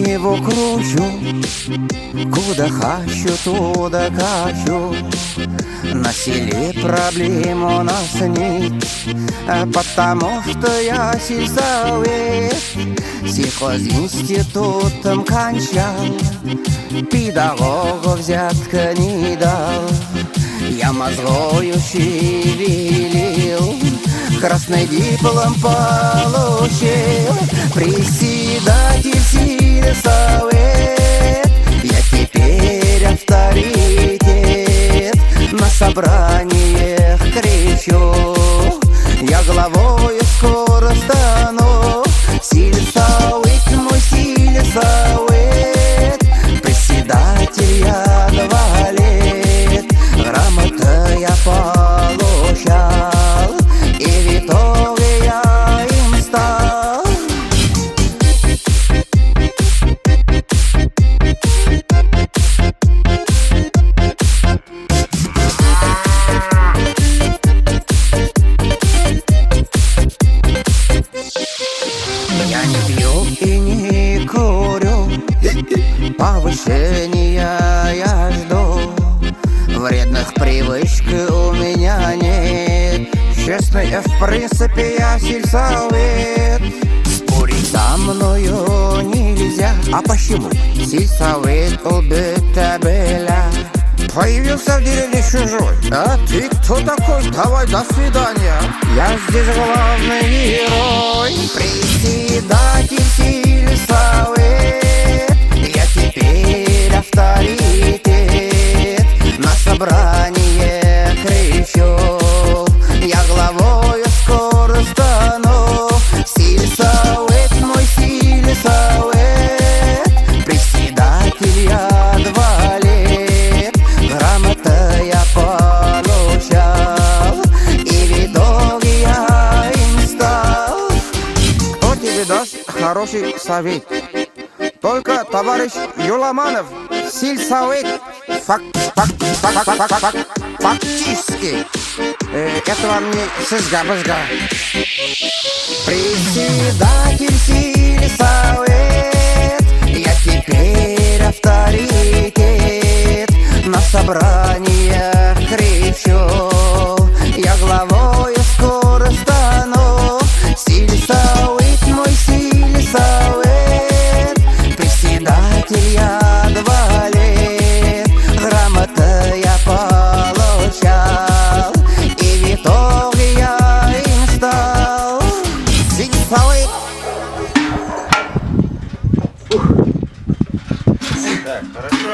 Его кручу, куда хочу, туда качу. На селе проблем у нас нет, потому что я сельсовет. Сельхозинститутом кончал, педагогу взятка не дал. Я мозгою шевелил, красный диплом получил. Председатель сельсовет, я теперь авторитет. На собраниях кричу, я главою скоро стану. Сельсовет мой сельсовет, председатель я 2 лет. Грамоты я получал, и в итоге я им стал. Я не пью и не курю, повышения я жду. Вредных привычек у меня нет, честно, в принципе я сельсовет. Спорить со мною нельзя. А почему? Сельсовет убита была. Появился в деревне чужой. А ты кто такой? Давай, до свидания. Я здесь главный герой. Председатель сельсовет, я теперь авторитет. На собрание кричу, я главою скоро стану. Сельсовет мой сельсовет, председатель я 2 лет. Грамоты я получал, и в итоге я им стал. Кто тебе даст хороший совет? Только товарищ Юламанов, сельсовет. Фактически это вам не сызга-бызга. Председатель сельсовет, я теперь авторитет. На собраниях кричу, я главою скоро стану. Сельсовет мой сельсовет, председатель я 2 лет. Грамоты я получал, и в итоге я им стал. Сельсовет. Так, хорошо.